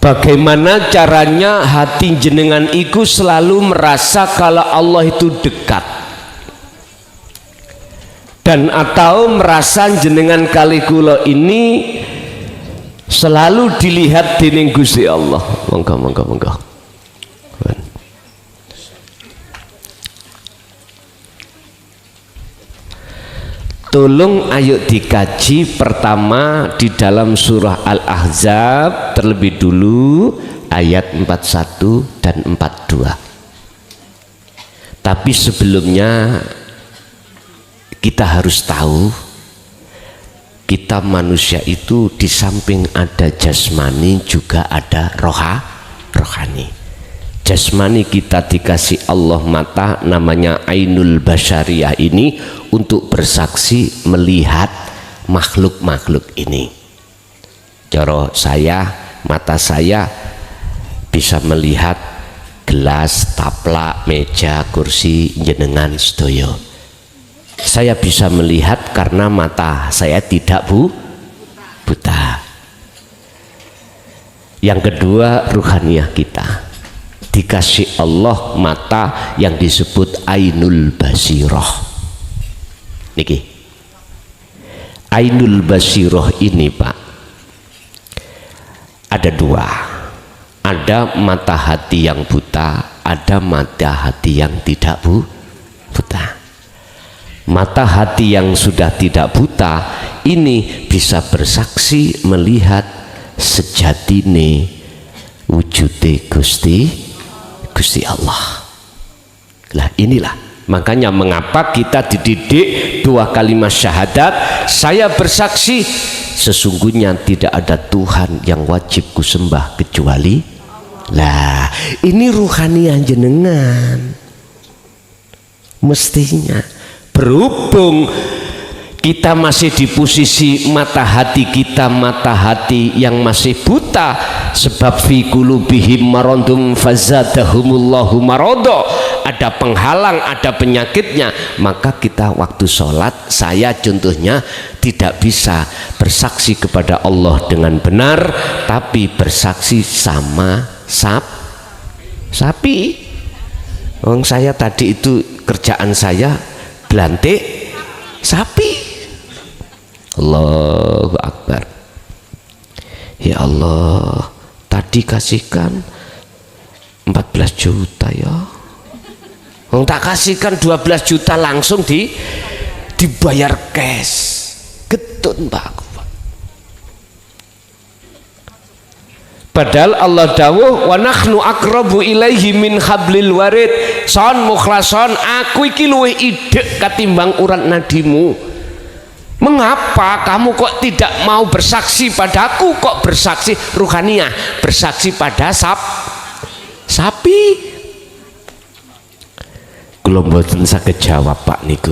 Bagaimana caranya hati jenengan iku selalu merasa kalau Allah itu dekat, dan atau merasa jenengan kali kula ini selalu dilihat dening Gusti Allah. Monggo. Tolong ayo dikaji pertama di dalam surah Al-Ahzab terlebih dulu ayat 41 dan 42. Tapi sebelumnya kita harus tahu, kita manusia itu di samping ada jasmani juga ada rohani. Jasmani kita dikasih Allah mata namanya Ainul Basyariyah ini untuk bersaksi melihat makhluk-makhluk ini. Cara saya, mata saya bisa melihat gelas, taplak, meja, kursi jenengan sedoyo. Saya bisa melihat karena mata saya tidak buta. Yang kedua, ruhaniyah kita dikasih Allah mata yang disebut Ainul Basirah. Niki Ainul Basirah ini Pak, ada dua, ada mata hati yang buta, ada mata hati yang tidak buta. Mata hati yang sudah tidak buta ini bisa bersaksi melihat sejatine wujude Gusti Allah. Lah inilah makanya mengapa kita dididik dua kalimat syahadat, saya bersaksi sesungguhnya tidak ada Tuhan yang wajib kusembah kecuali. Lah ini ruhaniyah jenengan. Mestinya berhubung kita masih di posisi mata hati kita, mata hati yang masih buta, sebab fi qulubihim maradun fazadahumullahu marada, ada penghalang, ada penyakitnya, maka kita waktu sholat, saya contohnya tidak bisa bersaksi kepada Allah dengan benar, tapi bersaksi sama sapi. Saya tadi itu kerjaan saya belantik sapi. Allahu Akbar. Ya Allah, tadi kasihkan 14 juta ya. Tak kasihkan 12 juta langsung dibayar cash. Getun Pak. Padahal Allah dawuh wa nahnu aqrabu ilaihi min hablil warid. Son mukhlason, aku iki luwih idek katimbang urat nadimu. Mengapa kamu kok tidak mau bersaksi padaku, kok bersaksi ruhaniyah, bersaksi pada sapi? Kula mboten saged jawab Pak niku.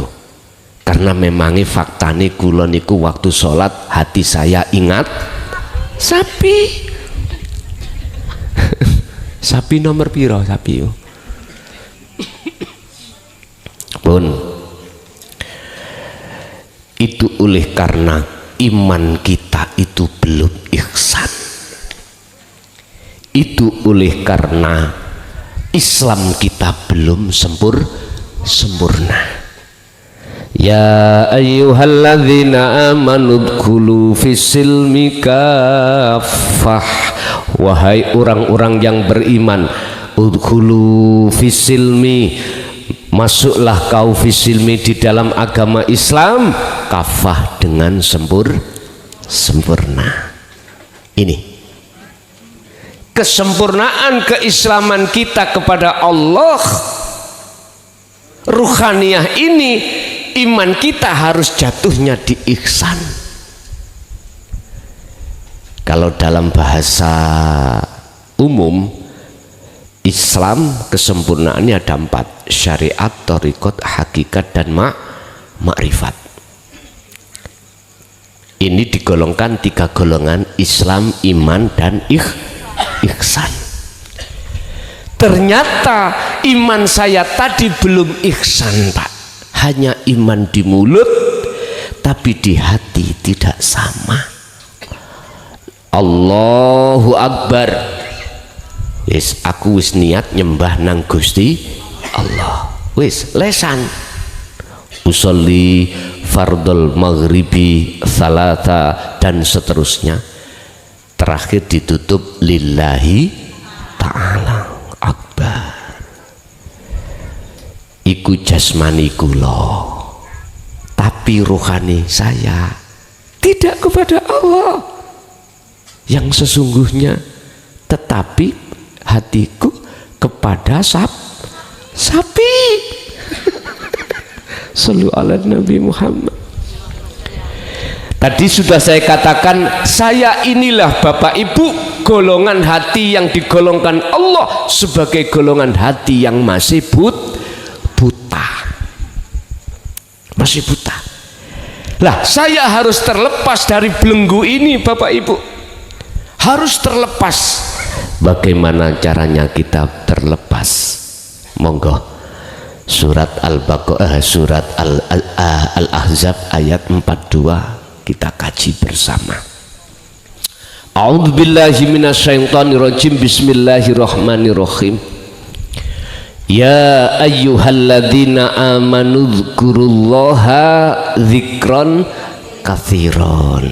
Karena memangnya faktane kula niku waktu sholat hati saya ingat sapi. Sapi nomor piro sapi? Pun itu oleh karena iman kita itu belum ihsan, itu oleh karena Islam kita belum sempurna. Ya ayyuhalladzina amanu dkhulu fis-silmi kaffah, wahai orang-orang yang beriman, udkhulu fis-silmi, masuklah kau fisilmi di dalam agama Islam kafah dengan sempurna. Ini kesempurnaan keislaman kita kepada Allah, ruhaniyah ini, iman kita harus jatuhnya di ihsan. Kalau dalam bahasa umum Islam kesempurnaannya ada 4, syariat, thariqat, hakikat, dan ma'rifat. Ini digolongkan 3 golongan: Islam, iman, dan ihsan. Ternyata iman saya tadi belum ihsan Pak, hanya iman di mulut tapi di hati tidak sama. Allahu Akbar. Wis aku wis niat nyembah nang Gusti Allah. Wis lesan. Usolli fardul maghribi salata dan seterusnya. Terakhir ditutup lillahi ta'ala akbar. Iku jasmani kula, tapi rohani saya tidak kepada Allah yang sesungguhnya, tetapi hatiku kepada sapi. Sallu ala Nabi Muhammad. Tadi sudah saya katakan, saya inilah Bapak Ibu golongan hati yang digolongkan Allah sebagai golongan hati yang masih buta. Masih buta. Lah, saya harus terlepas dari belenggu ini Bapak Ibu. Harus terlepas. Bagaimana caranya kita terlepas? Monggo. Surat Al-Baqarah, surat Al-Ahzab ayat 42 kita kaji bersama. A'udzubillahi minasyaitonirrajim. Bismillahirrahmanirrahim. Ya ayyuhalladzina amanu dzkurullaha dzikran katsiran.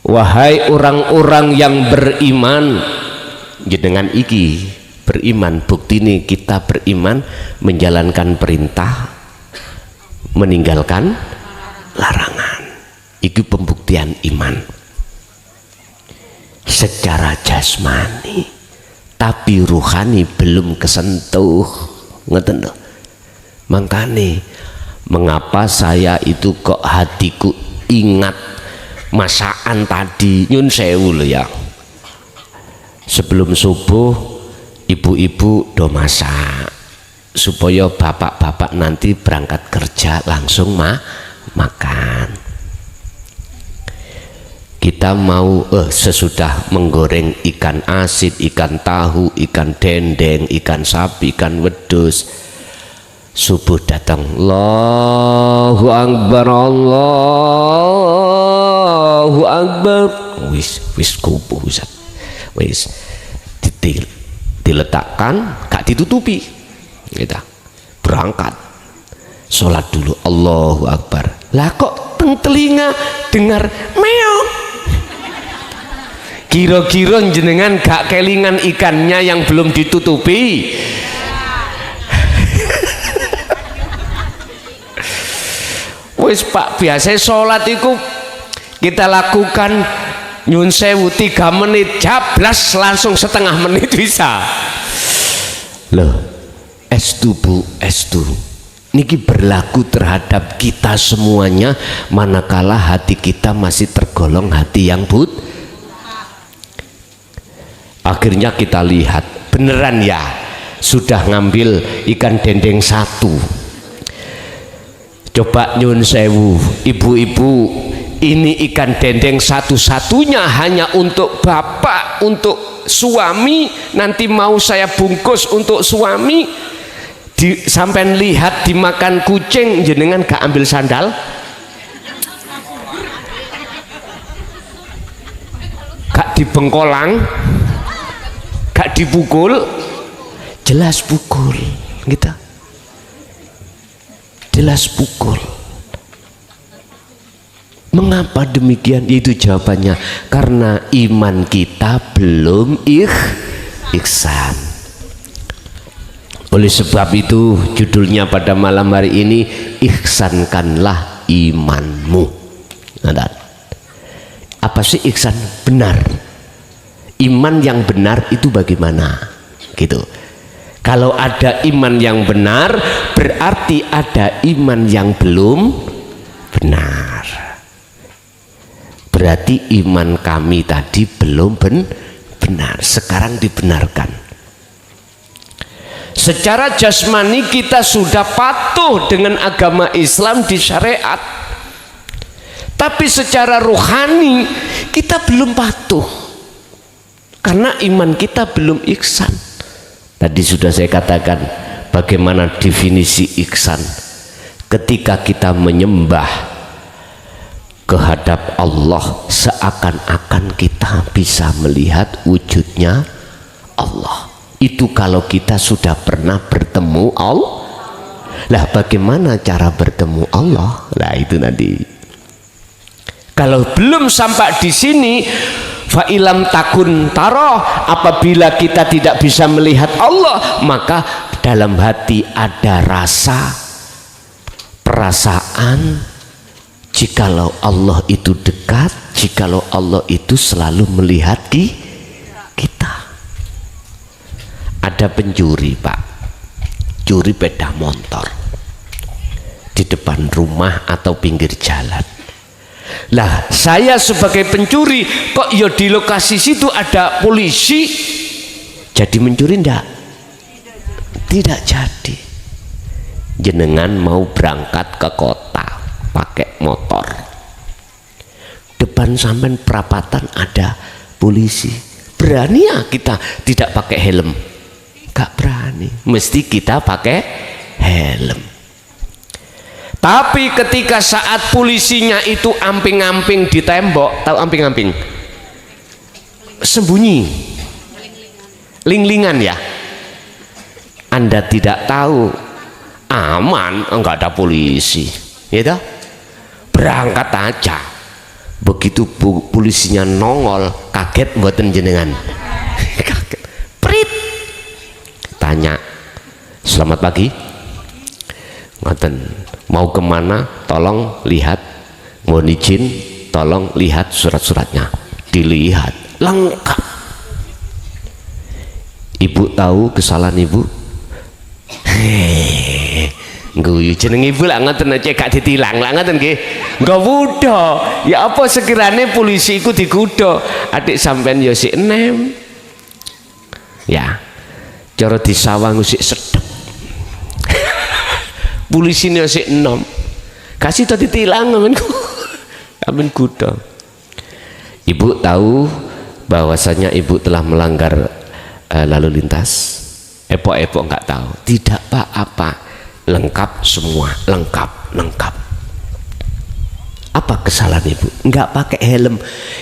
Wahai orang-orang yang beriman, jenengan iki beriman, bukti ini kita beriman menjalankan perintah, meninggalkan larangan. Itu pembuktian iman secara jasmani, tapi ruhani belum kesentuh. Ngeten lho. Makanya mengapa saya itu kok hatiku ingat masakan tadi, nyun sewu lho ya, sebelum subuh ibu-ibu do masak supaya bapak-bapak nanti berangkat kerja langsung makan. Kita mau sesudah menggoreng ikan asin, ikan tahu, ikan dendeng, ikan sapi, ikan wedhus, subuh datang, Allahu Akbar, Allahu Akbar. Wis kubuh wis diletakkan, gak ditutupi, kita berangkat sholat dulu, Allahu Akbar. Lah kok teng telinga dengar meong, kira-kira jenengan gak kelingan ikannya yang belum ditutupi? Wis Pak, biasa sholat itu kita lakukan nyun sewu 3 menit jablas langsung setengah menit bisa loh. Estu Bu, estu niki berlaku terhadap kita semuanya manakala hati kita masih tergolong hati yang akhirnya kita lihat beneran ya sudah ngambil ikan dendeng 1. Coba nyun sewu ibu-ibu, ini ikan dendeng satu-satunya hanya untuk bapak, untuk suami, nanti mau saya bungkus untuk suami, sampai lihat dimakan kucing, jenengan gak ambil sandal, gak dibengkolang, gak dipukul, jelas pukul gitu, jelas pukul. Mengapa demikian? Itu jawabannya karena iman kita belum ihsan. Oleh sebab itu judulnya pada malam hari ini, ihsankanlah imanmu. Nah, apa sih ihsan? Benar. Iman yang benar itu bagaimana? Gitu. Kalau ada iman yang benar, berarti ada iman yang belum benar. Berarti iman kami tadi belum benar, sekarang dibenarkan. Secara jasmani kita sudah patuh dengan agama Islam di syariat, tapi secara rohani kita belum patuh karena iman kita belum ihsan. Tadi sudah saya katakan bagaimana definisi ihsan. Ketika kita menyembah kehadap Allah seakan-akan kita bisa melihat wujudnya Allah. Itu kalau kita sudah pernah bertemu Allah. Lah bagaimana cara bertemu Allah? Lah itu nanti. Kalau belum sampai di sini, fa ilam takun taroh, apabila kita tidak bisa melihat Allah, maka dalam hati ada rasa, perasaan, jikalau Allah itu dekat, jikalau Allah itu selalu melihat kita. Ada pencuri, Pak, curi sepeda motor di depan rumah atau pinggir jalan. Lah saya sebagai pencuri kok ya di lokasi situ ada polisi, jadi mencuri ndak? Tidak jadi. Jenengan mau berangkat ke kota pakai motor, depan sampean perapatan ada polisi, berani ya kita tidak pakai helm? Gak berani, mesti kita pakai helm. Tapi ketika saat polisinya itu amping-amping di tembok, tahu amping-amping? Sembunyi, ling-lingan ya. Anda tidak tahu, aman, enggak ada polisi, gitu. Berangkat aja. Begitu polisinya nongol, kaget buatan jenengan. Kaget, prit. Tanya, selamat pagi, ngoten, mau kemana? Tolong lihat, mau izin, tolong lihat surat-suratnya. Dilihat, lengkap. Ibu tahu kesalahan ibu? Guyu jeneng ibu lah ngoten aja gak ditilang lah ngoten nggih. Enggak wudo. Ya apa sekiranya polisi iku digudo, adik sampean ya sik enem. Ya. Cara disawang sik sedep. Polisine sik enom. Kasih tadi tilang amen. Amen gudo. Ibu tahu bahwasanya ibu telah melanggar lalu lintas. Epok-epok enggak tahu. Tidak Pak, apa? Lengkap semua, lengkap. Apa kesalahan ibu? Enggak pakai helm.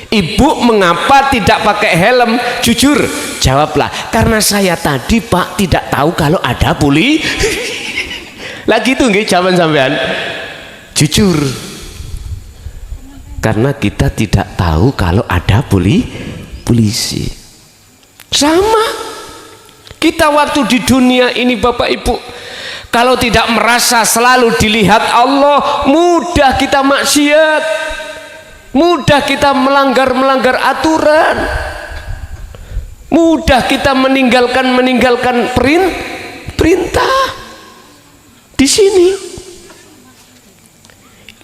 Ibu mengapa tidak pakai helm? Jujur jawablah. Karena saya tadi Pak tidak tahu kalau ada polisi. Lagi itu nggih jawaban sampean. Jujur. Karena kita tidak tahu kalau ada polisi. Sama. Kita waktu di dunia ini Bapak Ibu, kalau tidak merasa selalu dilihat Allah, mudah kita maksiat, mudah kita melanggar aturan, mudah kita meninggalkan perintah. Di sini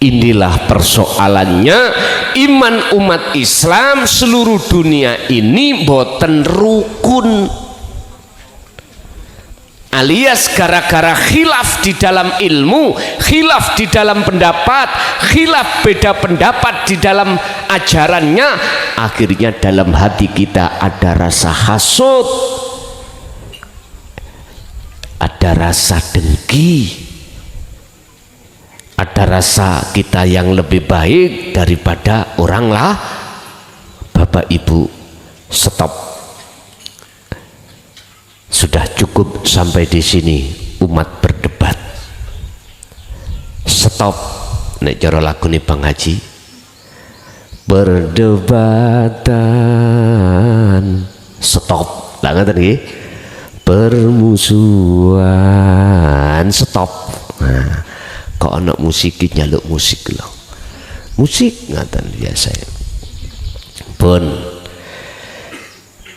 inilah persoalannya, iman umat Islam seluruh dunia ini boten rukun, alias gara-gara khilaf di dalam ilmu, khilaf di dalam pendapat, khilaf beda pendapat di dalam ajarannya, akhirnya dalam hati kita ada rasa hasud, ada rasa dengki, ada rasa kita yang lebih baik daripada orang lah. Bapak Ibu, stop. Sudah cukup sampai di sini umat berdebat. Stop. Nek cara lagune Bang Haji, perdebatan stop. Lah ngoten nggih. Permusuhan stop. Nah, kok ana musik nyaluk musik lho. Musik ngoten biasa. Pun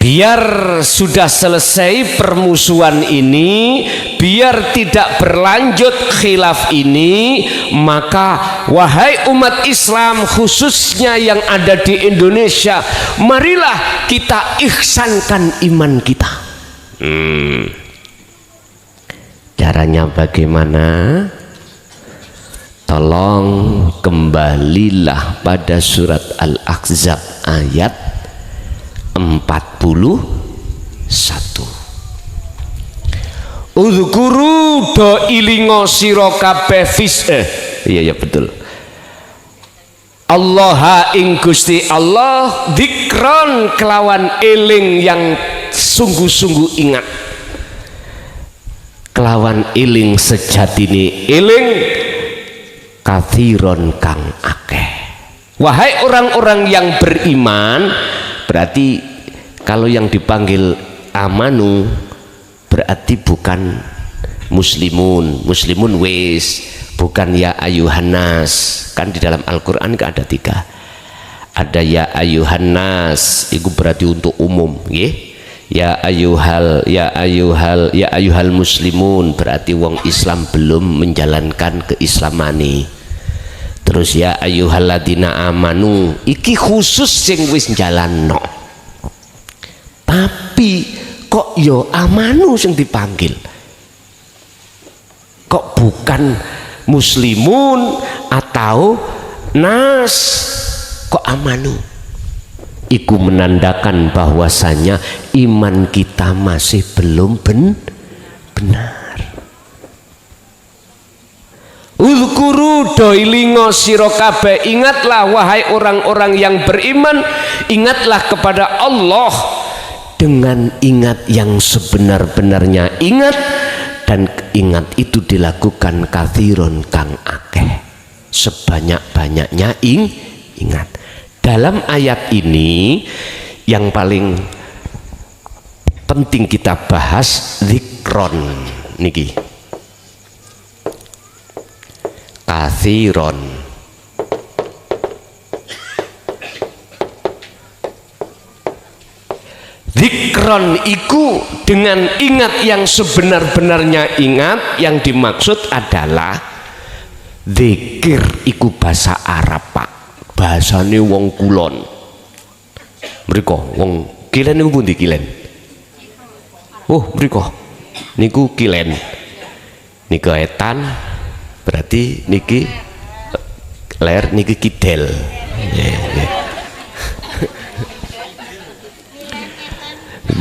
biar sudah selesai permusuhan ini, biar tidak berlanjut khilaf ini, maka wahai umat Islam khususnya yang ada di Indonesia, marilah kita ihsankan iman kita. Caranya bagaimana? Tolong kembalilah pada surat Al-Ahzab ayat 41. Udzkuru do ilingo sira kabeh iya betul. Allah ing Gusti Allah, dzikron kelawan eling yang sungguh-sungguh ingat kelawan eling sejatine eling kathiron kang akeh. Wahai orang-orang yang beriman, berarti kalau yang dipanggil amanu berarti bukan muslimun. Muslimun wis, bukan ya ayuhannas. Kan di dalam Al-Quran ada 3. Ada ya ayuhannas, itu berarti untuk umum, ya ayuhal muslimun berarti wong Islam belum menjalankan keislaman. Terus ya ayyuhalladzina amanu iki khusus sing wis njalanno. Tapi kok yo amanu sing dipanggil, kok bukan muslimun atau nas, kok amanu? Iku menandakan bahwasanya iman kita masih belum benar. Uzkuru doilingo sira kabeh, ingatlah wahai orang-orang yang beriman, ingatlah kepada Allah dengan ingat yang sebenar-benarnya ingat, dan ingat itu dilakukan kathiron kang akeh, sebanyak-banyaknya ingat. Dalam ayat ini yang paling penting kita bahas zikron niki. Kathiron, zikron iku dengan ingat yang sebenar-benarnya ingat. Yang dimaksud adalah zikir iku bahasa Arab Pak, bahasane wong kulon. Mriko wong Kilen niku pundi Kilen? Oh mriko niku Kilen, niku etan. Berarti niki ler niki kidel.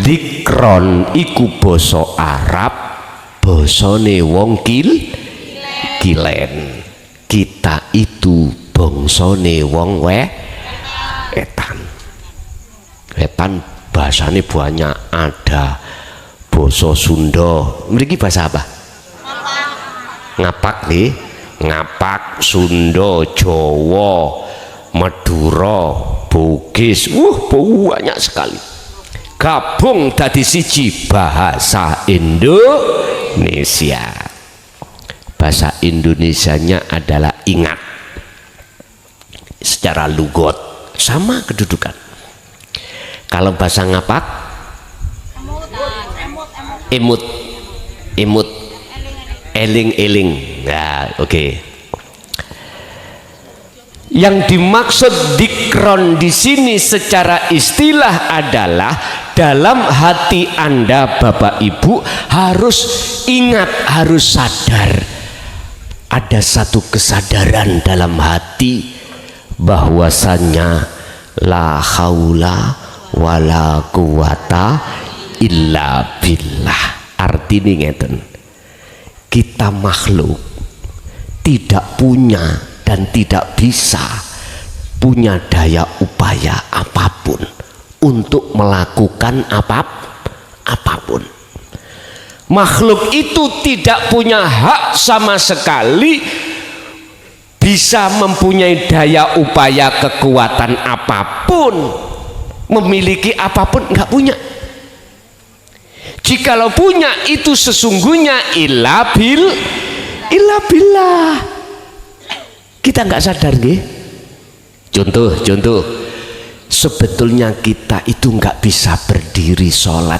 Dikron iku basa Arab, basane wong Kilen. Kita itu bangsane wong etan. Etan bahasane banyak, ada basa Sunda. Mriki bahasa apa? Ngapak nih, ngapak, Sunda, Jawa, Madura, Bugis, banyak sekali. Gabung dadi siji bahasa Indonesia. Bahasa Indonesianya adalah ingat. Secara lugot sama kedudukan. Kalau bahasa ngapak, emut, eling. Nah, oke. Yang dimaksud dikron di sini secara istilah adalah dalam hati Anda Bapak Ibu harus ingat, harus sadar. Ada satu kesadaran dalam hati bahwasanya la haula wala quwata illa billah. Artinya ngeten, kita makhluk tidak punya dan tidak bisa punya daya upaya apapun untuk melakukan apapun. Makhluk itu tidak punya hak sama sekali bisa mempunyai daya upaya kekuatan apapun, memiliki apapun, nggak punya. Jikalau punya itu sesungguhnya illa billah. Kita nggak sadar nggih. Contoh, sebetulnya kita itu nggak bisa berdiri sholat,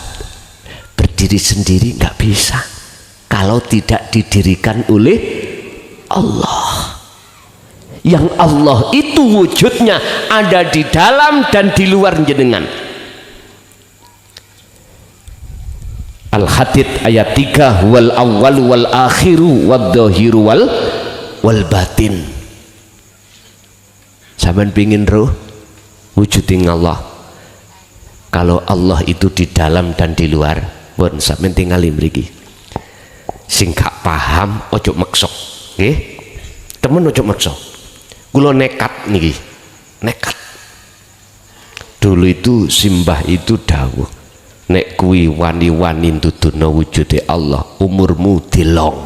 berdiri sendiri nggak bisa kalau tidak didirikan oleh Allah. Yang Allah itu wujudnya ada di dalam dan di luar jenengan. Al-Hadid ayat 3, wal awwal wal akhiru wad dhahiru wal batin. Sampeyan pengin roh wujuding Allah. Kalau Allah itu di dalam dan di luar, pun sampeyan tingali mriki. Sing gak paham ojo maksa, nggih. Temen ojo maksa. Kula nekat niki. Nekat. Dulu itu simbah itu dawuh, nek kuwi wani-wani nduduhna wujude Allah, umurmu dilong,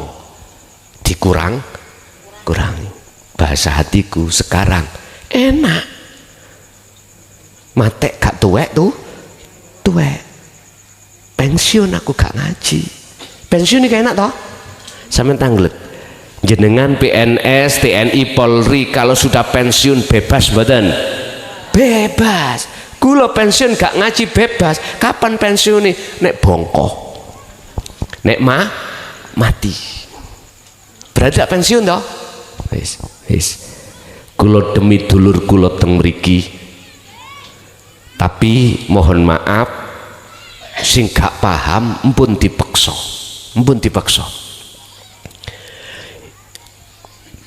kurangi. Bahasa hatiku sekarang enak, matek gak tuwek pensiun aku gak ngaji, pensiun ini enak toh, sampean tanglet jenengan PNS, TNI, Polri kalau sudah pensiun bebas mboten? Bebas. Kula pensiun gak ngaji bebas. Kapan pensiun nih? Nek bongko, nek mati berarti pensiun toh. Wis kula demi dulur kula teng mriki, tapi mohon maaf sing gak paham mpun dipaksa.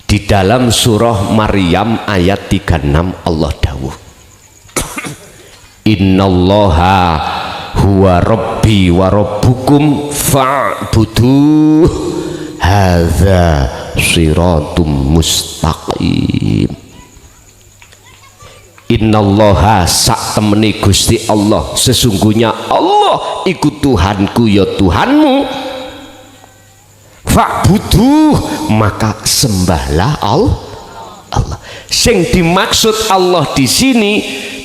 Di dalam surah Maryam ayat 36 Allah dawuh, innallaha huwa rabbi wa rabbukum fa'buduh hadza shiratum mustaqim. Innallaha sak temene Gusti Allah, sesungguhnya Allah iku Tuhanku ya Tuhanmu, fa'buduh maka sembahlah Allah. Sing dimaksud Allah di sini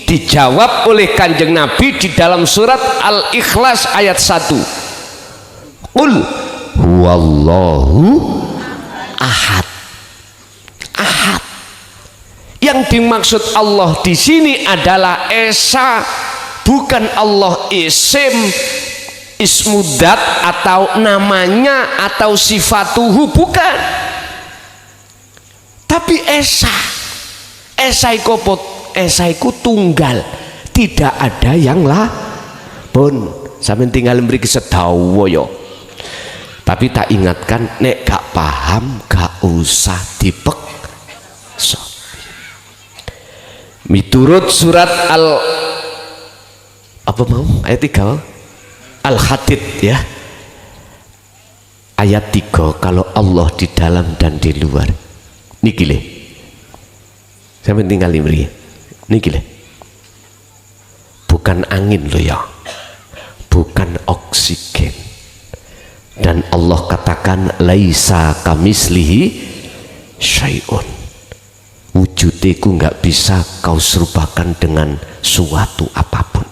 dijawab oleh Kanjeng Nabi di dalam surat Al-Ikhlas ayat 1. Qul huwallahu ahad. Yang dimaksud Allah di sini adalah esa, bukan Allah isim, ismudat atau namanya atau sifatuhu, bukan. Tapi esa iku tunggal, tidak ada yang lah pun. Sampeyan tinggal mriki sedawa yo. Tapi tak ingatkan, nek gak paham gak usah dipeksa. Miturut surat ayat 3 Al-Hadid ya, ayat 3, kalau Allah di dalam dan di luar niki le, sampeyan tinggal mriki niki le, bukan angin lo ya, bukan oksigen. Dan Allah katakan laisa kamislihi syai'un, wujudeku nggak bisa kau serupakan dengan suatu apapun.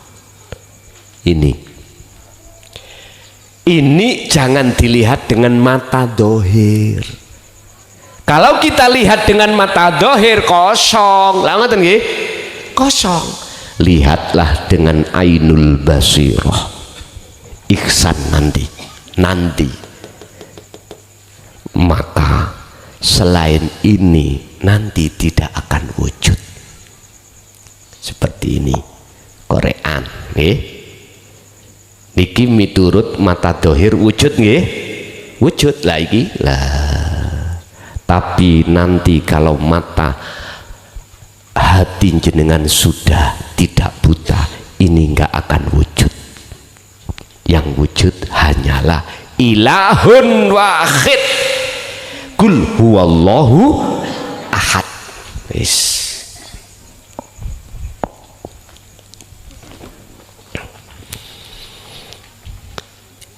Ini jangan dilihat dengan mata dohir. Kalau kita lihat dengan mata dohir kosong, lah ngoten nggih, kosong. Lihatlah dengan ainul basirah, ihsan nanti maka selain ini nanti tidak akan wujud seperti ini. Korean nggih, niki miturut mata dohir wujud nggih, wujud lah iki lah. Tapi nanti kalau mata hati jenengan sudah tidak buta, ini enggak akan wujud. Yang wujud hanyalah ilahun wahid, kul huwallahu ahad.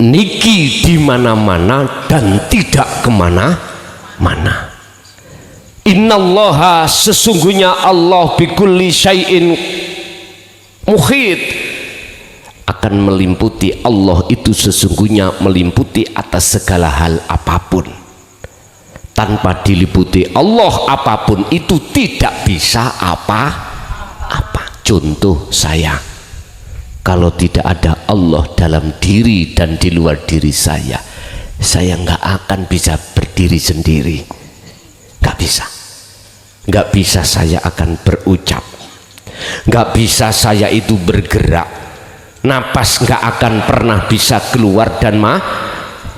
Niki di mana-mana dan tidak kemana-mana. Innallaha, sesungguhnya Allah bikulli syai'in muhit, akan meliputi. Allah itu sesungguhnya meliputi atas segala hal apapun. Tanpa diliputi Allah apapun itu tidak bisa apa-apa. Contoh saya, kalau tidak ada Allah dalam diri dan di luar diri saya nggak akan bisa berdiri sendiri, nggak bisa saya akan berucap, nggak bisa saya itu bergerak, napas nggak akan pernah bisa keluar dan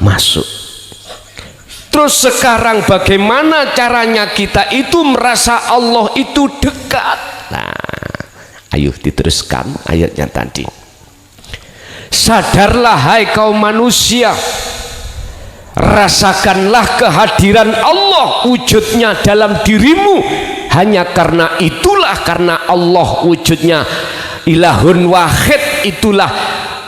masuk. Terus sekarang bagaimana caranya kita itu merasa Allah itu dekat? Nah, ayo diteruskan ayatnya tadi. Sadarlah hai kaum manusia, rasakanlah kehadiran Allah wujudnya dalam dirimu. Hanya karena itulah, karena Allah wujudnya ilahun wahid, itulah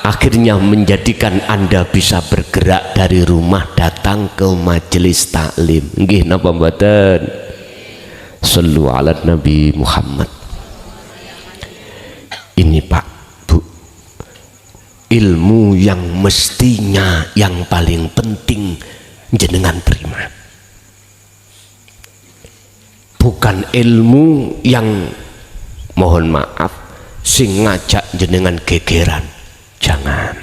akhirnya menjadikan Anda bisa bergerak dari rumah datang ke majelis taklim. Nggih napa mboten? Shallu ala Nabi Muhammad. Ini Pak Bu, ilmu yang mestinya yang paling penting jenengan terima, bukan ilmu yang mohon maaf sing ngajak jenengan gegeran. Jangan,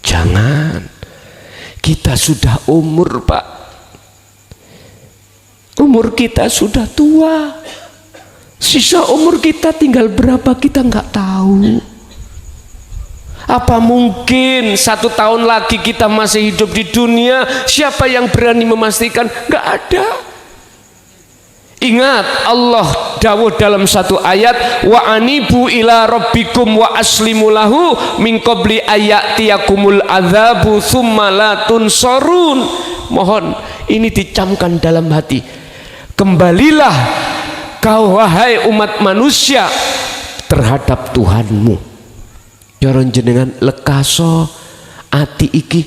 jangan. Kita sudah umur Pak, umur kita sudah tua, sisa umur kita tinggal berapa kita nggak tahu. Apa mungkin 1 tahun lagi kita masih hidup di dunia? Siapa yang berani memastikan? Nggak ada. Ingat, Allah dawuh dalam satu ayat, wa anibu ila rabbikum wa aslimu lahu min qabli ayatiyakumul adzabu tsumma la tunsarun. Mohon ini dicamkan dalam hati. Kembalilah kau wahai umat manusia terhadap Tuhanmu. Joron jenengan lekaso ati iki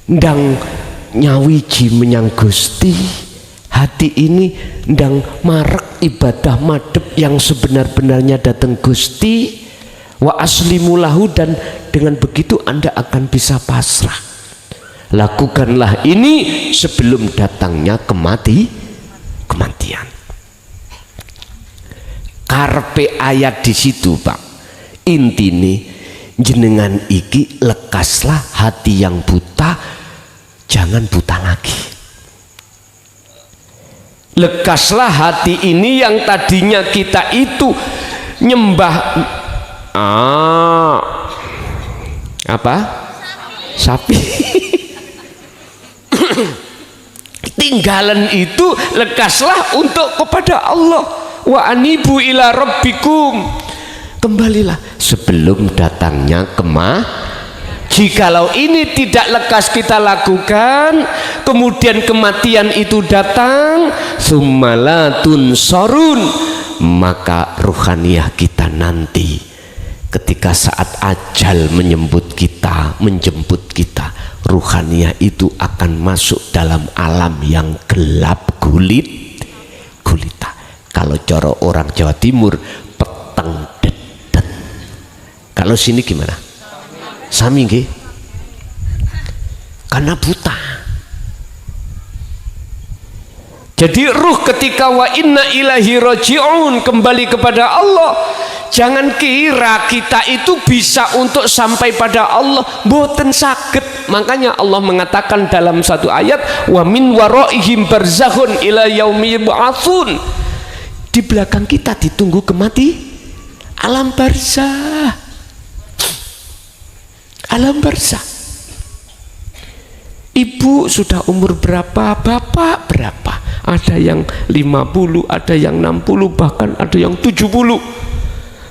ndang nyawiji menyang Gusti. Hati ini ndang marek ibadah madhep yang sebenar-benarnya datang Gusti. Wa aslimulahu, dan dengan begitu Anda akan bisa pasrah. Lakukanlah ini sebelum datangnya kematian. Karpe ayat di situ Pak. Intine jenengan iki lekaslah hati yang buta, jangan buta lagi. Lekaslah hati ini yang tadinya kita itu nyembah apa? Sapi. Tinggalan itu lekaslah untuk kepada Allah. Wa anibu ila rabbikum. Kembalilah sebelum datangnya Jikalau ini tidak lekas kita lakukan, kemudian kematian itu datang, summalatun sorun, maka ruhaniyah kita nanti ketika saat ajal menjemput kita, ruhaniyah itu akan masuk dalam alam yang gelap gulita. Kalau cara orang Jawa Timur, peteng dedet. Kalau sini gimana? Sami nggih, karena buta. Jadi ruh ketika wa inna ilahi raji'un, kembali kepada Allah. Jangan kira kita itu bisa untuk sampai pada Allah, mboten saged. Makanya Allah mengatakan dalam satu ayat, wa min waraihim barzakhun ila yaumi yub'atsun. Di belakang kita ditunggu alam barzah. Alam barzah. Ibu sudah umur berapa, bapak berapa? Ada yang 50, ada yang 60, bahkan ada yang 70.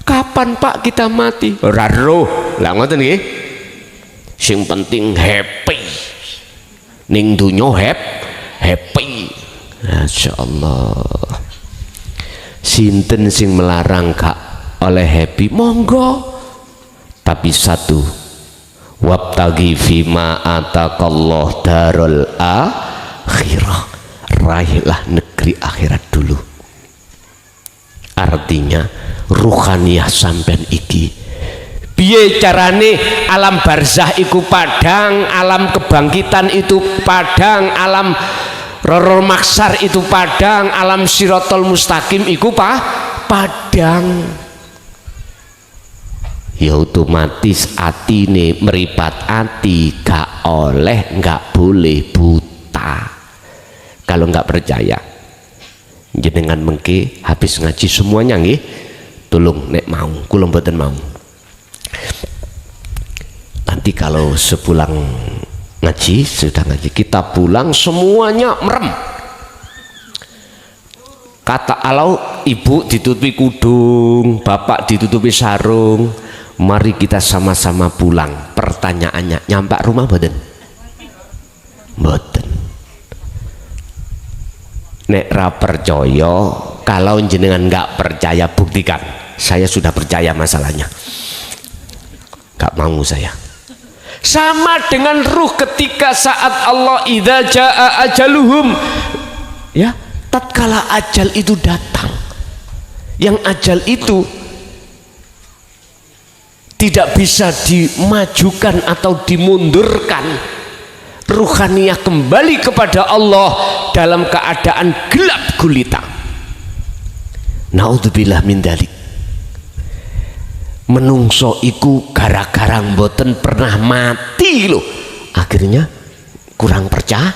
Kapan Pak kita mati? Ora roh. Lah ngoten nggih. Sing penting happy. Ning dunya happy. Masyaallah. Sinten sing melarang gak oleh happy? Monggo. Tapi satu, wabtagi fima atakallah darul akhirah, raihlah negeri akhirat dulu. Artinya ruhaniyah sampean iki piye carane alam barzah iku padang, alam kebangkitan itu padang, alam roro maksar itu padang, alam sirotol mustaqim iku padang. Ya otomatis atine meripat ati, gak oleh, gak boleh buta. Kalau gak percaya jenengan mengke habis ngaji semuanya nggih, tolong nek mau, kula mboten mau. Nanti kalau sepulang ngaji, sudah ngaji, kita pulang semuanya merem. Kata alau, ibu ditutupi kudung, bapak ditutupi sarung. Mari kita sama-sama pulang. Pertanyaannya, nyampak rumah mboten? Mboten. Nek ra percaya, kalau jenengan nggak percaya buktikan. Saya sudah percaya masalahnya. Gak mau saya. Sama dengan ruh ketika saat Allah idza jaa ajaluhum, ya, tatkala ajal itu datang, yang ajal itu tidak bisa dimajukan atau dimundurkan, ruhaniyah kembali kepada Allah dalam keadaan gelap gulita. Naudzubillah min dzalik. Menungso iku gara-gara mboten pernah mati loh, akhirnya kurang percaya.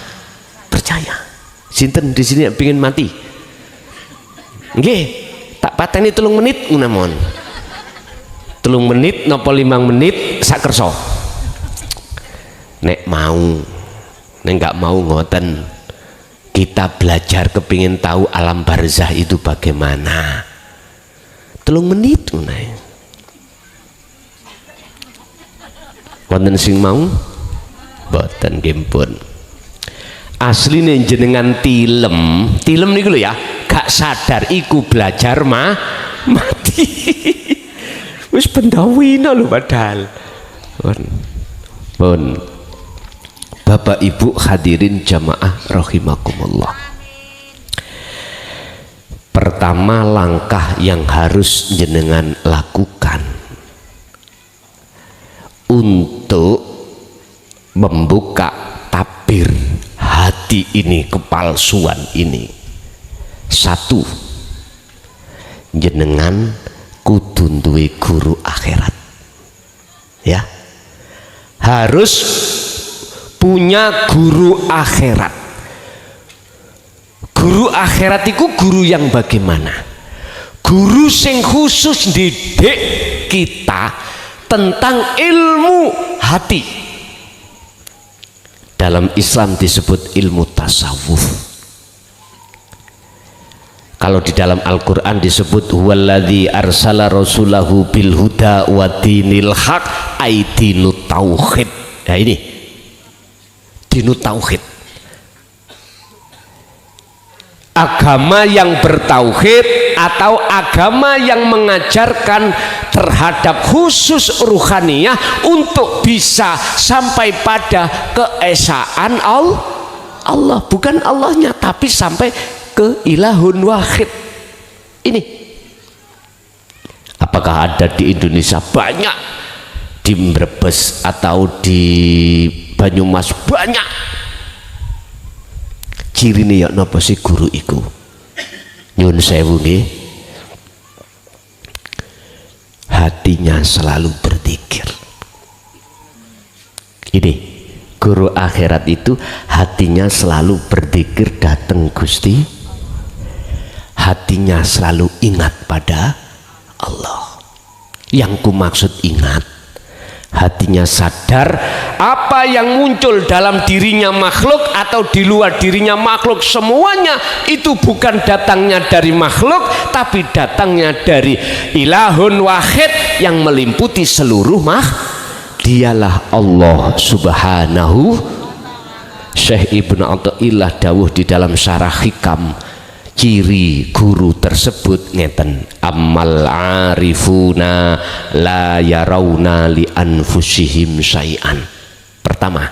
Sinten di sini pengen mati? Nggih, tak pateni 3 menit ngunamon. 3 menit napa 5 menit sak kersa. Nek mau, nek nggak mau ngoten, kita belajar kepingin tahu alam barzah itu bagaimana. 3 menit ngunai. Wonten sing mau? Boten gimpun. Asline jenengan tilem niku lho ya, gak sadar iku belajar mati. Wis pendawina lho padahal. Pun. Bapak Ibu hadirin jamaah rahimakumullah. Pertama langkah yang harus jenengan lakukan untuk membuka tabir hati ini, kepalsuan ini, 1, jenengan kudu duwe guru akhirat, ya, harus punya guru akhirat. Guru akhirat itu guru yang bagaimana? Guru sing khusus didik kita tentang ilmu hati. Dalam Islam disebut ilmu tasawuf. Kalau di dalam Al-Quran disebut huwaladzi arsala rasulahu bil huda wa dinil haq, ai dinut tauhid. Nah ini dinut tauhid, agama yang bertauhid atau agama yang mengajarkan terhadap khusus ruhaniyah untuk bisa sampai pada keesaan Allah, bukan Allahnya tapi sampai ke ilahun wahid. Ini apakah ada di Indonesia? Banyak. Di Brebes atau di Banyumas banyak. Cirine ya napa sih guru iku? Nyun sewu nggih, hatinya selalu berzikir. Ini guru akhirat itu hatinya selalu berzikir datang Gusti, hatinya selalu ingat pada Allah. Yang ku maksud ingat, hatinya sadar apa yang muncul dalam dirinya makhluk atau di luar dirinya makhluk, semuanya itu bukan datangnya dari makhluk tapi datangnya dari ilahun wahid yang melimputi seluruh dialah Allah subhanahu. Syekh Ibnu Athaillah dawuh di dalam syarah hikam, ciri guru tersebut ngeten, ammal arifuna la yarawna li anfusihim syai'an. Pertama,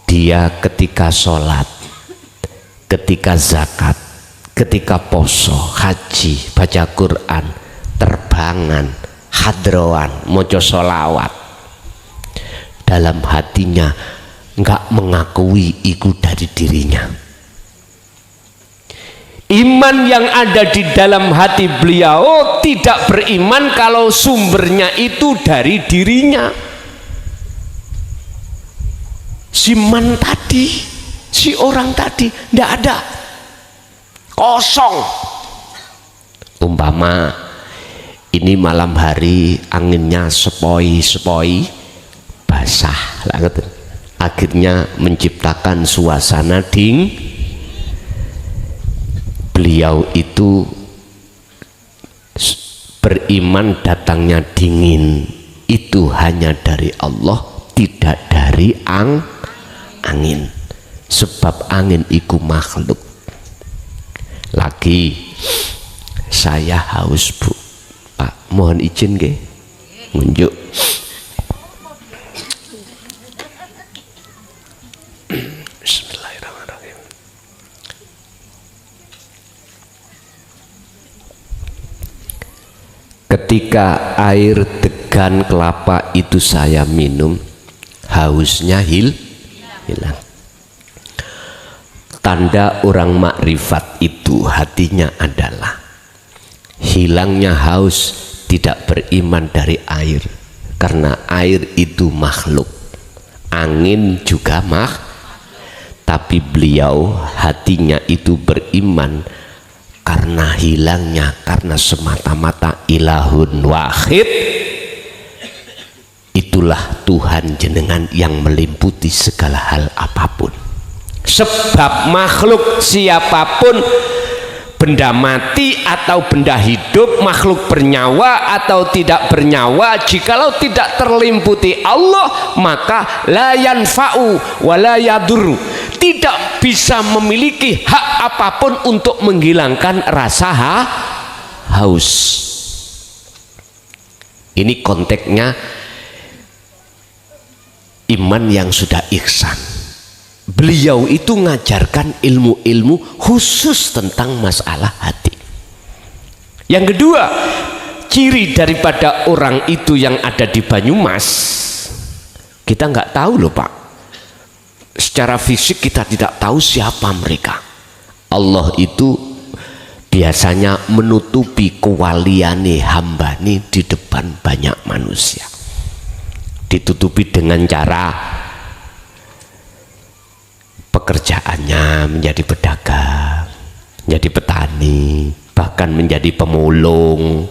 dia ketika sholat, ketika zakat, ketika poso, haji, baca Quran, terbangan, hadroan, mojo sholawat, dalam hatinya enggak mengakui itu dari dirinya. Iman yang ada di dalam hati beliau tidak beriman kalau sumbernya itu dari dirinya. Si man tadi, si orang tadi tidak ada, kosong. Umpama ini malam hari anginnya sepoi-sepoi basah lah, akhirnya menciptakan suasana beliau itu beriman datangnya dingin itu hanya dari Allah, tidak dari angin, sebab angin itu makhluk. Lagi saya haus Bu, Pak mohon izin nggih ngunjuk ketika air degan kelapa itu saya minum, hausnya hilang. Tanda orang makrifat itu hatinya adalah hilangnya haus, tidak beriman dari air, karena air itu makhluk, angin juga tapi beliau hatinya itu beriman karena hilangnya, karena semata-mata ilahun wahid, itulah Tuhan jenengan yang meliputi segala hal apapun. Sebab makhluk siapapun, benda mati atau benda hidup, makhluk bernyawa atau tidak bernyawa, jikalau tidak terlimputi Allah, maka la yanfa'u wa la yadurru, tidak bisa memiliki hak apapun untuk menghilangkan rasa haus. Ini konteksnya iman yang sudah ihsan. Beliau itu ngajarkan ilmu-ilmu khusus tentang masalah hati. Yang kedua, ciri daripada orang itu yang ada di Banyumas, kita nggak tahu loh Pak. Secara fisik kita tidak tahu siapa mereka. Allah itu biasanya menutupi kewaliane hambane di depan banyak manusia. Ditutupi dengan cara pekerjaannya menjadi pedagang, menjadi petani, bahkan menjadi pemulung.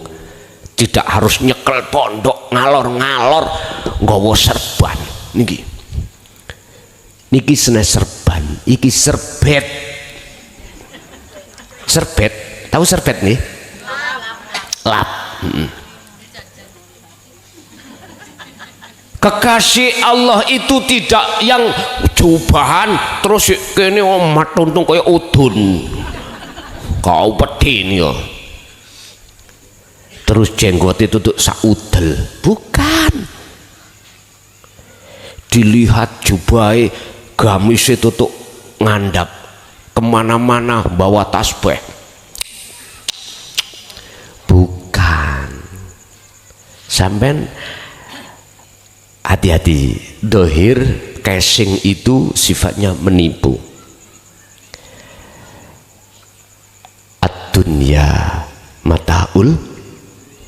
Tidak harus nyekel pondok ngalor-ngalor nggawa serban. Niki sene serban, iki serbet. Serbet, tahu serbet nih? Lap. Kekasih Allah itu tidak yang jubahan terus kene omat tuntung kaya udun, kau pedin ya, terus jenggot itu tuh saudel, bukan. Dilihat jubai gamis itu tuh ngandap kemana-mana bawa tasbih, bukan. Sampai hati-hati, dohir casing itu sifatnya menipu. Ad-dunya mataul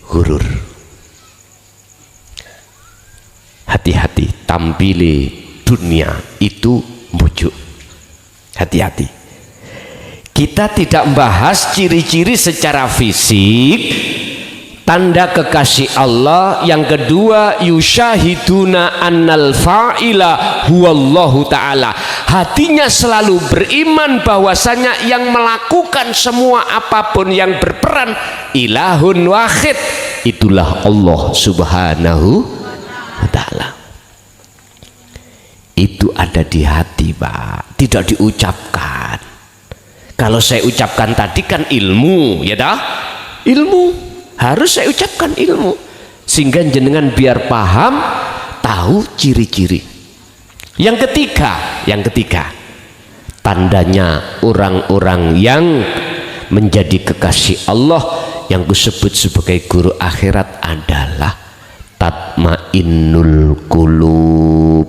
ghurur. Hati-hati, tampili dunia itu bujuk. Hati-hati. Kita tidak membahas ciri-ciri secara fisik, tanda kekasih Allah. Yang kedua, yusyahiduna annal fa'ila huwallahu ta'ala, hatinya selalu beriman bahwasanya yang melakukan semua apapun yang berperan ilahun wahid, itulah Allah subhanahu wa ta'ala. Itu ada di hati Pak, tidak diucapkan. Kalau saya ucapkan tadi kan ilmu, ya dah, ilmu harus saya ucapkan ilmu sehingga jenengan biar paham, tahu ciri-ciri. Yang ketiga, tandanya orang-orang yang menjadi kekasih Allah yang disebut sebagai guru akhirat adalah tatmainnul qulub,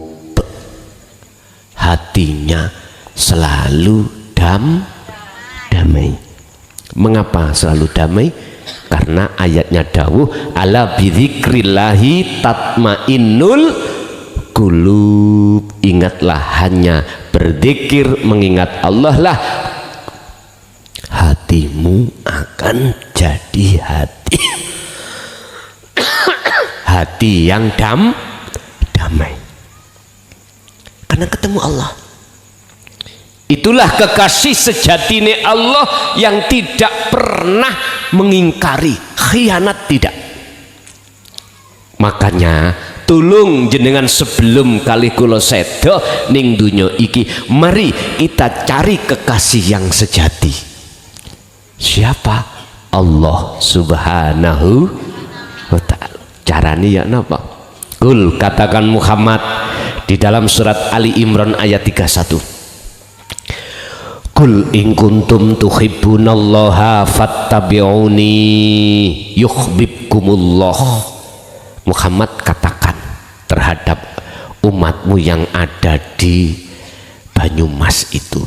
hatinya selalu damai. Mengapa selalu damai? Karena ayatnya dawuh ala bidzikrillahi tatmainnul qulub, ingatlah hanya berzikir mengingat Allah lah hatimu akan jadi hati hati yang damai karena ketemu Allah. Itulah kekasih sejatine Allah yang tidak pernah mengingkari khianat, tidak. Makanya tulung jenengan sebelum kali kula sedo ning dunya iki, mari kita cari kekasih yang sejati. Siapa? Allah subhanahu wa ta'ala. Caranya ya napa? Kul, katakan Muhammad di dalam surat Ali Imran ayat 31, Qul in kuntum tuhibbunallaha fattabi'uni yuhibbukumullah. Muhammad katakan terhadap umatmu yang ada di Banyumas itu,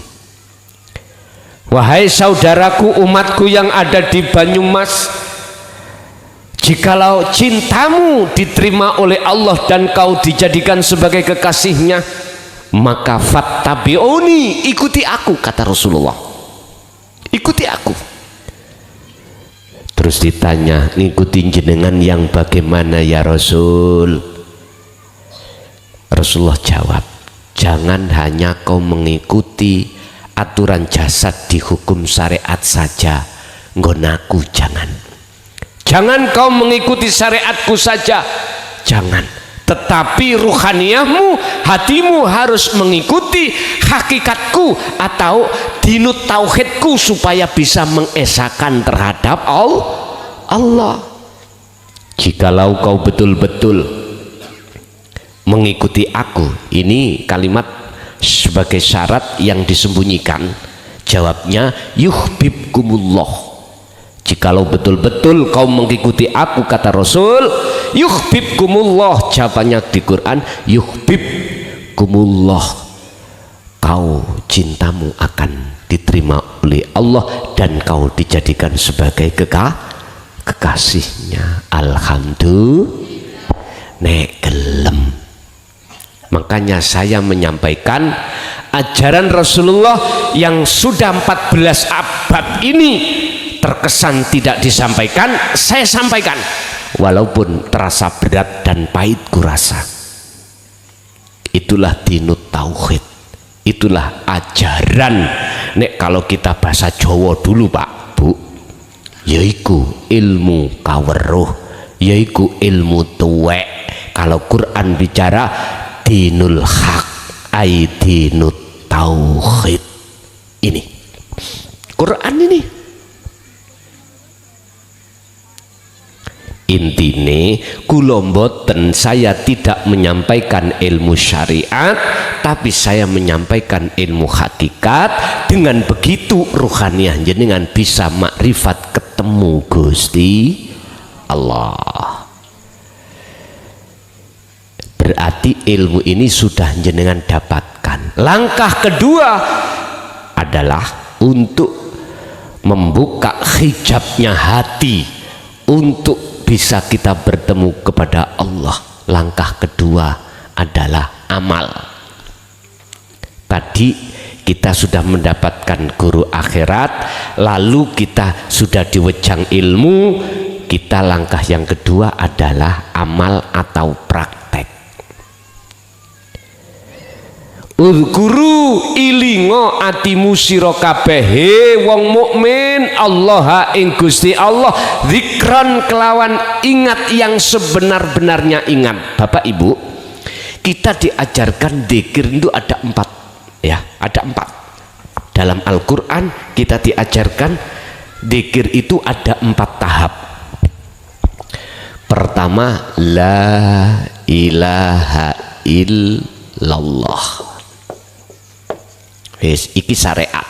wahai saudaraku umatku yang ada di Banyumas, jikalau cintamu diterima oleh Allah dan kau dijadikan sebagai kekasihnya, maka fattabi'uni, ikuti aku, kata Rasulullah, ikuti aku. Terus ditanya, ngikuti jenengan yang bagaimana ya Rasul? Rasulullah jawab, jangan hanya kau mengikuti aturan jasad di hukum syariat saja, nggonaku jangan. Jangan kau mengikuti syariatku saja, jangan. Tetapi ruhaniyahmu, hatimu harus mengikuti hakikatku atau dinut tauhidku supaya bisa mengesahkan terhadap Allah. Jikalau kau betul-betul mengikuti aku, ini kalimat sebagai syarat yang disembunyikan. Jawabnya yuhibbukumullah. Jikalau betul-betul kau mengikuti aku, kata Rasul, yuhibbukumullah. Jawabannya di Quran, yuhibbukumullah. Kau cintamu akan diterima oleh Allah dan kau dijadikan sebagai kekasihnya. Alhamdulillah, nek gelem. Makanya saya menyampaikan ajaran Rasulullah yang sudah 14 abad ini terkesan tidak disampaikan, saya sampaikan walaupun terasa berat dan pahit kurasa. Itulah dinut tauhid, itulah ajaran. Nek kalau kita bahasa Jawa dulu Pak Bu, yaiku ilmu kaweruh, yaiku ilmu tuwek. Kalau Quran bicara dinul haq, ai dinut tauhid. Ini Quran ini. Intine kula mboten, saya tidak menyampaikan ilmu syariat, tapi saya menyampaikan ilmu hakikat. Dengan begitu ruhaniyah jenengan bisa makrifat ketemu Gusti Allah. Berarti ilmu ini sudah jenengan dapatkan. Langkah kedua adalah untuk membuka hijabnya hati untuk bisa kita bertemu kepada Allah. Langkah kedua adalah amal. Tadi kita sudah mendapatkan guru akhirat, lalu kita sudah diwejang ilmu. Kita langkah yang kedua adalah amal atau praktek. Uzkuru ilingo atimu sira kabeh wong mukmin Allah ing Gusti Allah, zikran kelawan ingat yang sebenar-benarnya ingat. Bapak Ibu, kita diajarkan zikir itu ada 4 ya, ada 4 dalam Al-Quran. Kita diajarkan zikir itu ada 4 tahap. Pertama, la ilaha illallah. Wis iki syariat.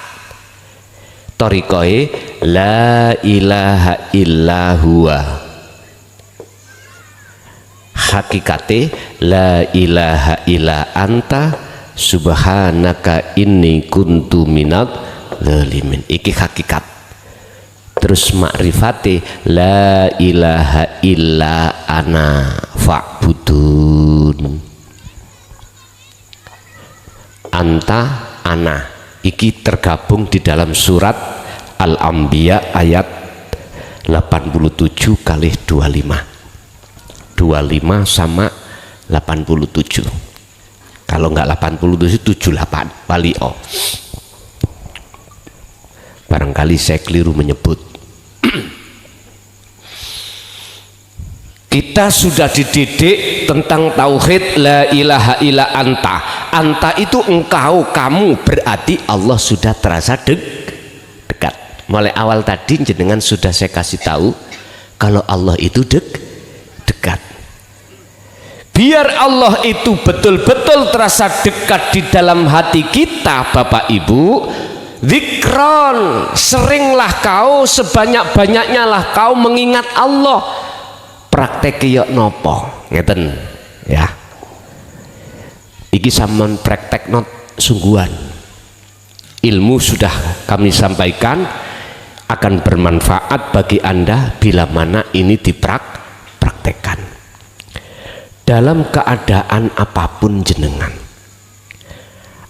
Thariqahe la ilaha illa huwa. Hakikate la ilaha illa anta subhanaka inni kuntu minadz zalimin. Iki hakikat. Terus makrifate la ilaha illa ana fa'budun. Anta ana iki tergabung di dalam surat Al-Anbiya ayat 87 kali 25 sama 87. Kalau enggak 87 78 wali oh. Barangkali saya keliru menyebut. Kita sudah dididik tentang tauhid la ilaha illa anta. Anta itu engkau, kamu, berarti Allah sudah terasa dekat. Mulai awal tadi jenengan sudah saya kasih tahu kalau Allah itu dekat. Biar Allah itu betul-betul terasa dekat di dalam hati kita, Bapak Ibu, dzikron, seringlah kau, sebanyak-banyaknya lah kau mengingat Allah. Praktek yok nopo ngeten ya, iki sampean praktek not sungguhan. Ilmu sudah kami sampaikan akan bermanfaat bagi Anda bila mana ini dipraktekkan dalam keadaan apapun jenengan.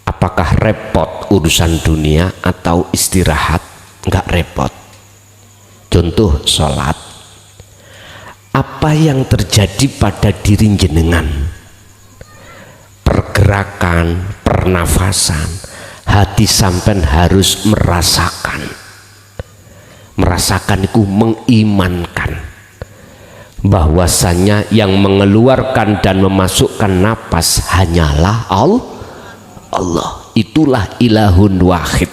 Apakah repot urusan dunia atau istirahat? Enggak repot. Contoh sholat, apa yang terjadi pada diri jenengan, pergerakan, pernafasan, hati sampean harus merasakan itu mengimankan bahwasanya yang mengeluarkan dan memasukkan napas hanyalah Allah. Itulah ilahun wahid,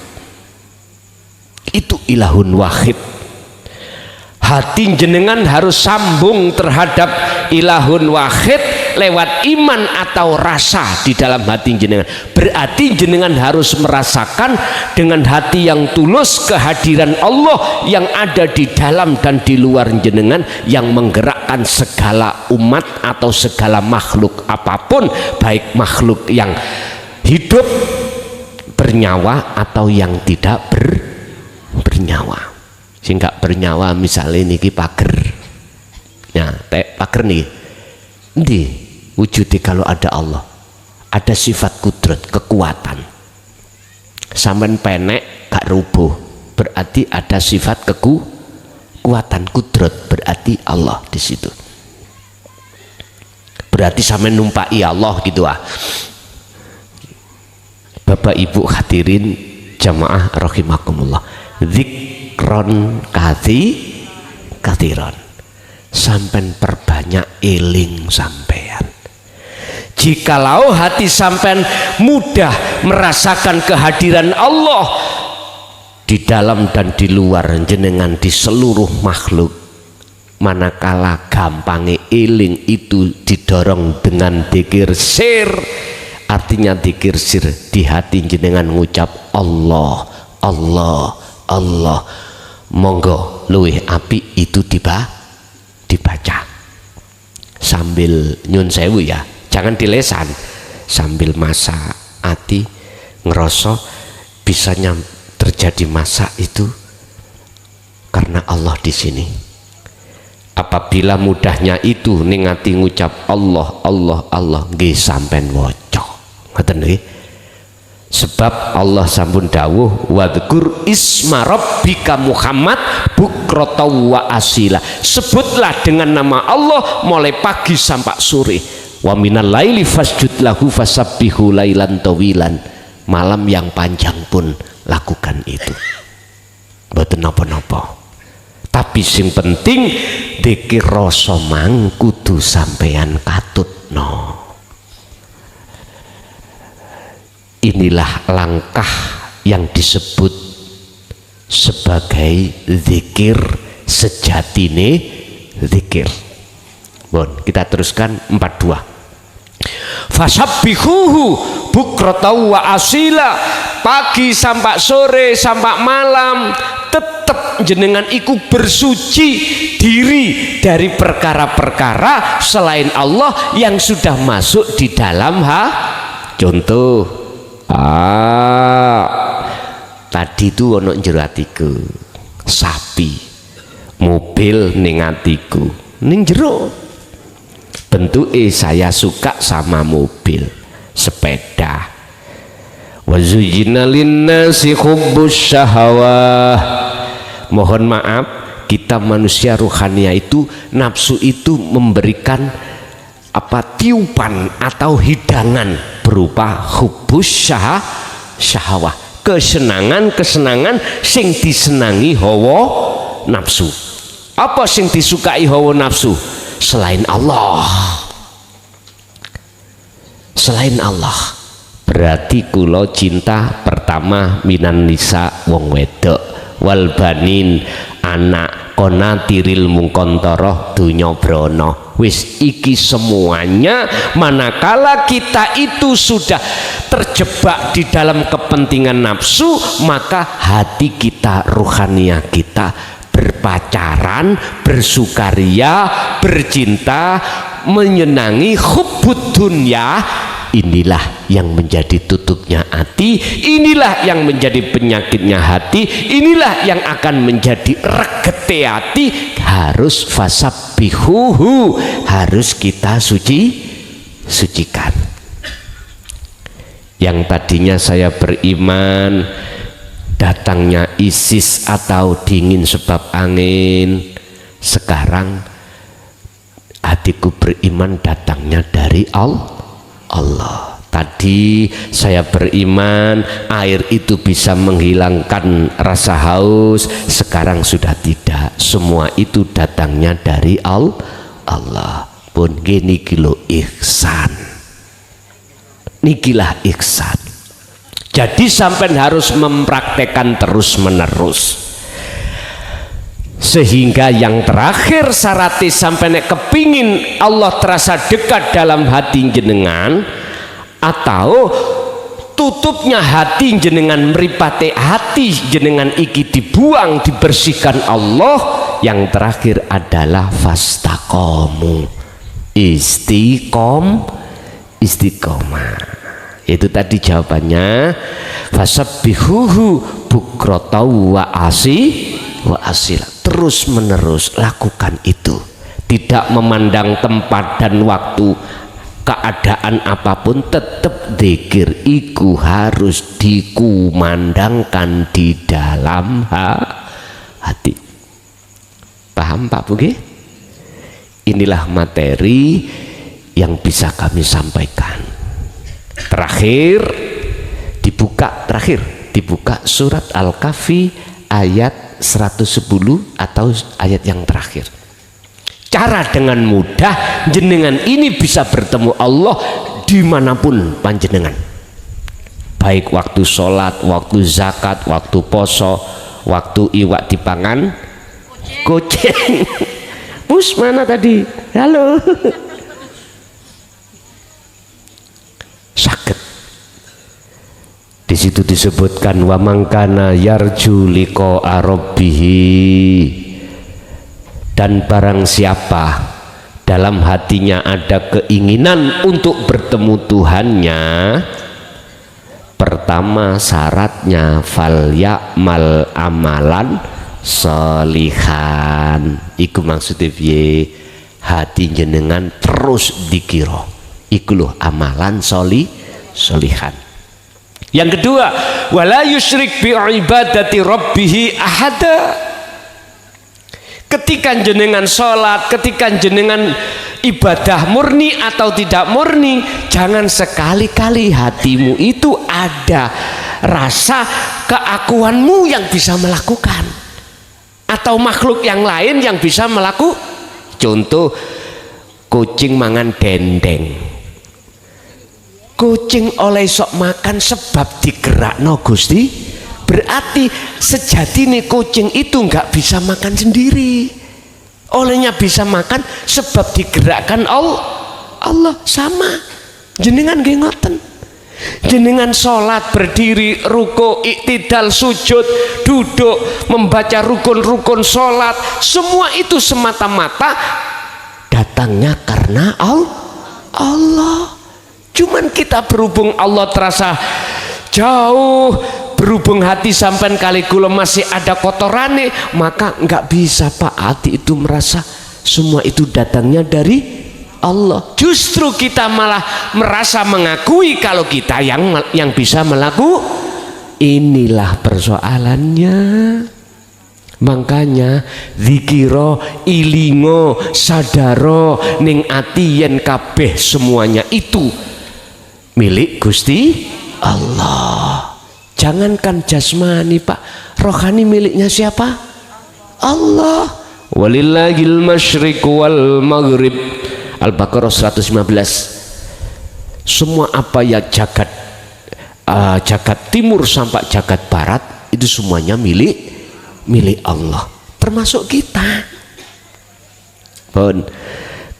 itu ilahun wahid. Hati jenengan harus sambung terhadap ilahun wahid lewat iman atau rasa di dalam hati jenengan. Berarti jenengan harus merasakan dengan hati yang tulus kehadiran Allah yang ada di dalam dan di luar jenengan, yang menggerakkan segala umat atau segala makhluk apapun, baik makhluk yang hidup bernyawa atau yang tidak bernyawa. Sing gak bernyawa misalnya niki pager, ya pager nih, ndi wujudnya kalau ada Allah, ada sifat kudrat, kekuatan. Sampean penek gak rubuh, berarti ada sifat kekuatan kudrat, berarti Allah di situ. Berarti sampean numpaki Allah gitu ah. Bapak Ibu hadirin jamaah rahimakumullah, dzikron kathiron, sampean perbanyak eling sampean. Jikalau hati sampean mudah merasakan kehadiran Allah di dalam dan di luar jenengan, di seluruh makhluk, manakala gampangnya eling itu didorong dengan dzikir sir. Artinya dzikir sir di hati jenengan ngucap Allah, Allah, Allah. Monggo luwih api itu dibaca sambil nyun sewu ya, jangan dilesan, sambil masak hati ngerosok. Bisanya terjadi masa itu karena Allah di sini. Apabila mudahnya itu ningati ngucap Allah, Allah, Allah, nggih sampean waca. Ngoten nggih. Sebab Allah sampun dawuh wadhkur isma rabbika Muhammad bukrata wa asila. Sebutlah dengan nama Allah mulai pagi sampai sore. Wa minal laili fasjud lahu fasabbihu lailan tawilan. Malam yang panjang pun lakukan itu. Mboten napa-napa. Tapi sing penting dzikir rasa mang kudu sampean katutno. Inilah langkah yang disebut sebagai zikir sejatine zikir. Bon, kita teruskan 42. Fasabbihuhu bukrata wa asila, pagi sampai sore sampai malam tetap jenengan iku bersuci diri dari perkara-perkara selain Allah yang sudah masuk di dalam contoh. Tadi itu ono jero atiku sapi, mobil ning atiku ning jero. Bentuke saya suka sama mobil, sepeda. Wa zuyyina linnasi hubbus syahawah. Mohon maaf, kita manusia ruhania itu nafsu itu memberikan tiupan atau hidangan berupa hubbus syahawah, kesenangan sing disenangi hawa nafsu. Apa sing disukai hawa nafsu selain Allah? Selain Allah. Berarti kula cinta pertama minan nisa wong wedok, wal banin anak konatiril mungkontoroh dunya brono. Wis iki semuanya manakala kita itu sudah terjebak di dalam kepentingan nafsu, maka hati kita, ruhaniah kita berpacaran, bersukaria, bercinta, menyenangi hubbud dunya. Inilah yang menjadi tutupnya hati, inilah yang menjadi penyakitnya hati, inilah yang akan menjadi regete hati. Harus fasabbihuhu, harus kita sucikan. Yang tadinya saya beriman datangnya ISIS atau dingin sebab angin, sekarang hatiku beriman datangnya dari Allah. Tadi saya beriman air itu bisa menghilangkan rasa haus, sekarang sudah tidak. Semua itu datangnya dari Allah. Pun gini kilo ihsan, nikilah ihsan. Jadi sampai harus mempraktekkan terus menerus, sehingga yang terakhir syaratnya sampai nek kepingin Allah terasa dekat dalam hati jenengan, atau tutupnya hati jenengan, meripate hati jenengan iki dibuang, dibersihkan Allah, yang terakhir adalah fastaqomu, istiqomah. Itu tadi jawabannya, fasabbihuhu bukrotau wa asila. Terus menerus lakukan itu, tidak memandang tempat dan waktu, keadaan apapun, tetap dzikir iku harus dikumandangkan di dalam hati. Paham Pak Bugi? Inilah materi yang bisa kami sampaikan. Terakhir dibuka surat Al-Kahfi ayat 110 atau ayat yang terakhir. Cara dengan mudah jenengan ini bisa bertemu Allah dimanapun panjenengan, baik waktu sholat, waktu zakat, waktu poso, waktu iwak dipangan goceng. Pus mana tadi? Halo. Sakit. Di situ disebutkan wa mangkana yarju liqa rabbih, dan barang siapa dalam hatinya ada keinginan untuk bertemu Tuhannya, pertama syaratnya fal ya'mal amalan sholihan. Iku maksudnya piye? Hati jenengan terus dikira iku loh amalan sholihan. Yang kedua, wala yusyrik bi ibadati rabbih ahada. Ketika jenengan sholat, ketika jenengan ibadah murni atau tidak murni, jangan sekali-kali hatimu itu ada rasa keakuanmu yang bisa melakukan, atau makhluk yang lain yang bisa melakukan. Contoh, kucing mangan dendeng, kucing oleh sok makan sebab digerakno Gusti, berarti sejati nih kucing itu nggak bisa makan sendiri, olehnya bisa makan sebab digerakkan Allah. Sama jenengan nggih ngoten, jenengan sholat, berdiri, ruku, iktidal, sujud, duduk, membaca rukun-rukun sholat, semua itu semata-mata datangnya karena Allah. Cuman kita berhubung Allah terasa jauh, berhubung hati sampai kali kula masih ada kotorane, maka nggak bisa Pak, hati itu merasa semua itu datangnya dari Allah. Justru kita malah merasa mengakui kalau kita yang bisa melakukan. Inilah persoalannya. Makanya zikiro, ilingo, sadaro, ning ati yen kabeh semuanya itu milik Gusti Allah. Jangankan jasmani Pak, rohani miliknya siapa? Allah. Walillahil masyriq wal maghrib. Al-Baqarah 115. Semua apa ya jagat timur sampai jagat barat itu semuanya milik Allah. termasuk kita. Pun.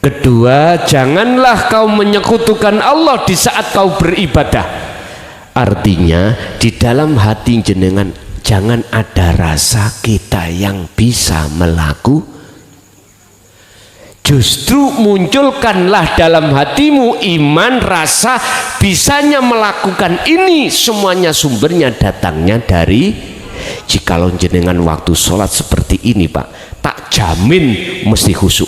Kedua, janganlah kau menyekutukan Allah di saat kau beribadah. Artinya di dalam hati jenengan jangan ada rasa kita yang bisa melakukan. Justru munculkanlah dalam hatimu iman, rasa bisanya melakukan ini. Semuanya sumbernya datangnya dari, jikalau jenengan waktu sholat seperti ini Pak, tak jamin mesti khusyuk,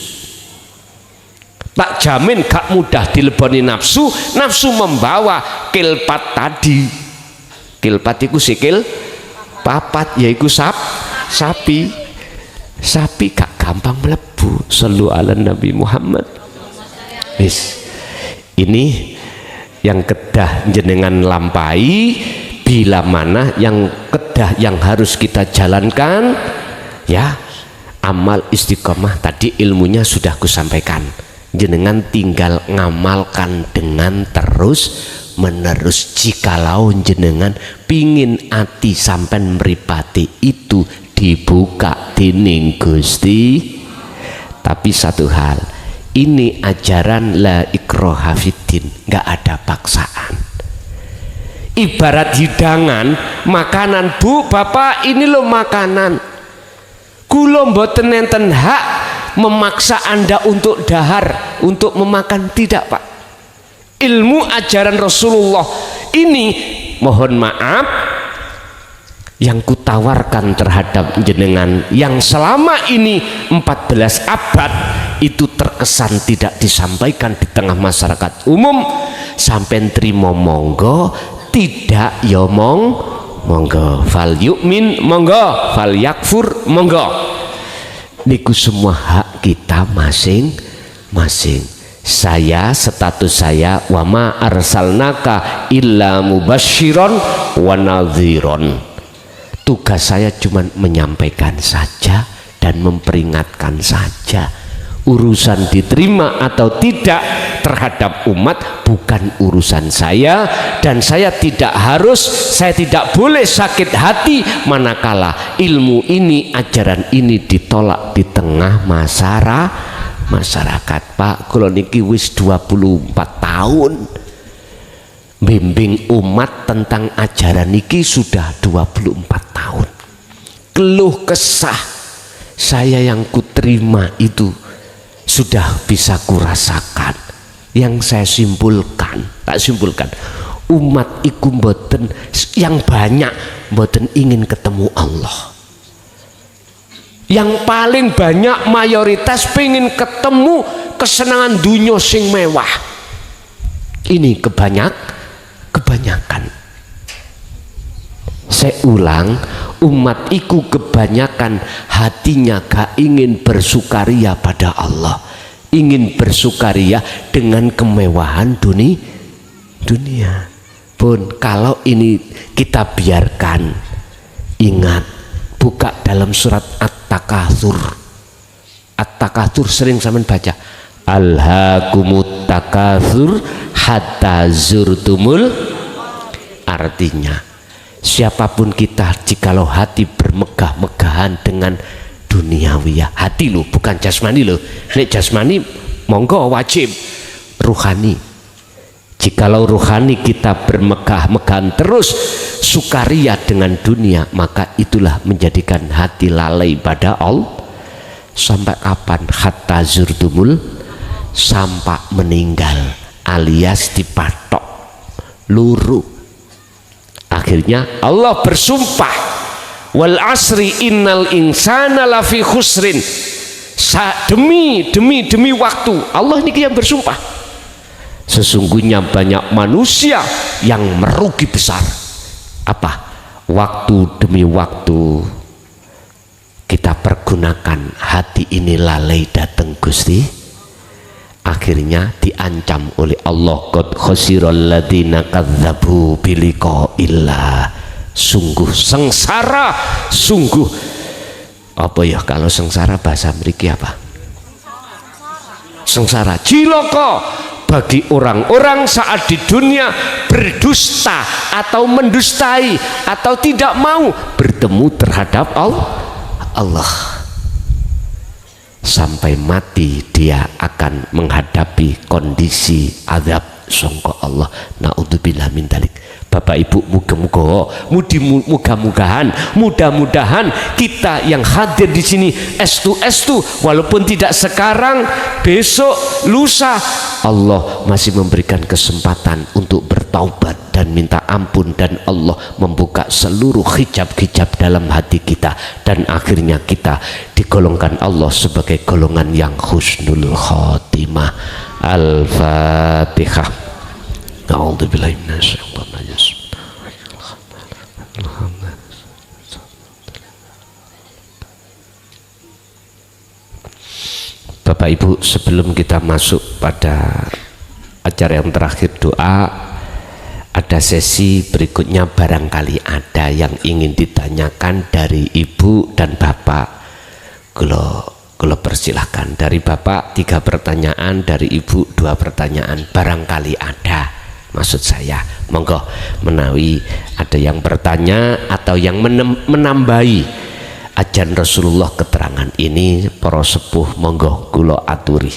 tak jamin gak mudah dileboni nafsu. Nafsu membawa kilpat tadi. Kilpat itu sikil papat, yaitu sapi. Sapi gak gampang melebu. Sallu ala Nabi Muhammad. Ini yang kedah jenengan lampai. Bila mana yang kedah yang harus kita jalankan, ya amal istiqomah tadi ilmunya sudah kusampaikan. Jenengan tinggal ngamalkan dengan terus menerus. Jikalau jenengan pingin ati sampai meripati itu dibuka dening Gusti. Tapi satu hal, ini ajaran la ikraha fiddin, nggak ada paksaan. Ibarat hidangan makanan, Bu Bapak ini loh makanan, kula mboten enten hak memaksa Anda untuk dahar, untuk memakan, tidak Pak. Ilmu ajaran Rasulullah ini, mohon maaf, yang kutawarkan terhadap jenengan yang selama ini 14 abad itu terkesan tidak disampaikan di tengah masyarakat umum. Sampai terima monggo, tidak ya monggo, fal yu'min monggo, fal yakfur monggo. Niku semua hak kita masing-masing. Saya, status saya, wama arsalnaka illa mubasyiron wa nadhiron. Tugas saya cuma menyampaikan saja dan memperingatkan saja. Urusan diterima atau tidak terhadap umat bukan urusan saya, dan saya tidak boleh sakit hati manakala ilmu ini, ajaran ini ditolak di tengah masyarakat. Pak, kula niki wis 24 tahun bimbing umat tentang ajaran niki, sudah 24 tahun. Keluh kesah saya yang kuterima itu sudah bisa kurasakan. Yang saya tak simpulkan, umat iku mboten yang banyak mboten ingin ketemu Allah. Yang paling banyak mayoritas pengen ketemu kesenangan dunia sing mewah. Ini kebanyakan. Saya ulang, umat iku kebanyakan hatinya gak ingin bersukaria pada Allah, ingin bersukaria dengan kemewahan dunia. Pun kalau ini kita biarkan, ingat, buka dalam surat At-Takatsur. At-Takatsur sering sampean baca, alhaakumut takatsur hatta zurtumul. Artinya siapapun kita, jikalau hati bermegah-megahan dengan duniawiyah, hati lo, bukan jasmani lo. Nek jasmani monggo wajib, ruhani. Jikalau ruhani kita bermegah-megahan terus sukaria dengan dunia, maka itulah menjadikan hati lalai pada Allah. Sampai kapan? Hatta zurtumul, sampai meninggal, alias dipatok luru. Akhirnya Allah bersumpah, wal asri innal insana lafi khusrin. Demi waktu, Allah ini yang bersumpah, sesungguhnya banyak manusia yang merugi besar. Apa? Waktu demi waktu kita pergunakan hati ini lalai datang Gusti, akhirnya diancam oleh Allah, qad khasiral ladzina kadzdzabu biliqa'illah. Sungguh sengsara, sungguh apa ya, kalau sengsara bahasa mriki apa? Sengsara, cilaka bagi orang-orang saat di dunia berdusta atau mendustai atau tidak mau bertemu terhadap Allah. sampai mati dia akan menghadapi kondisi azab sangka Allah. Naudzubillah min dzalik. Bapak Ibu, mudah-mudahan kita yang hadir di sini estu walaupun tidak sekarang, besok, lusa, Allah masih memberikan kesempatan untuk bertaubat dan minta ampun, dan Allah membuka seluruh hijab-hijab dalam hati kita, dan akhirnya kita digolongkan Allah sebagai golongan yang husnul khotimah. Al-Fatihah. A'udzubillahi minasyaitonir rajim. Bapak Ibu, sebelum kita masuk pada acara yang terakhir doa, ada sesi berikutnya. Barangkali ada yang ingin ditanyakan dari Ibu dan Bapak. Kalau persilahkan. Dari Bapak 3 pertanyaan, dari Ibu 2 pertanyaan. Barangkali ada, maksud saya, monggo menawi ada yang bertanya atau yang menambahi ajaran Rasulullah keterangan ini, para sepuh, monggo kula aturi.